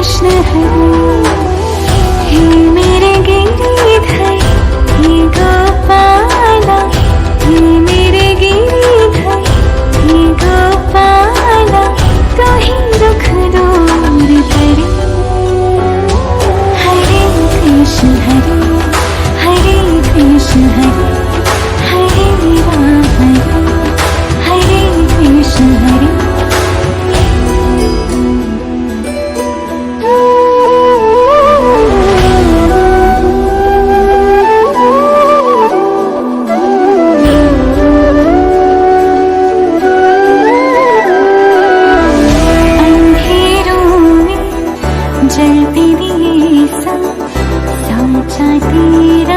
कृष्ण हरे, हे मेरे गिरिधर, हे गोपाला, हे मेरे गिरिधर, हे गोपाला, तो ही दुख दूर करे। हरे कृष्ण हरे, हरे कृष्ण हरे, हरे राम हरे, हरे कृष्ण हरे। जलते दिए सा साचा तेरा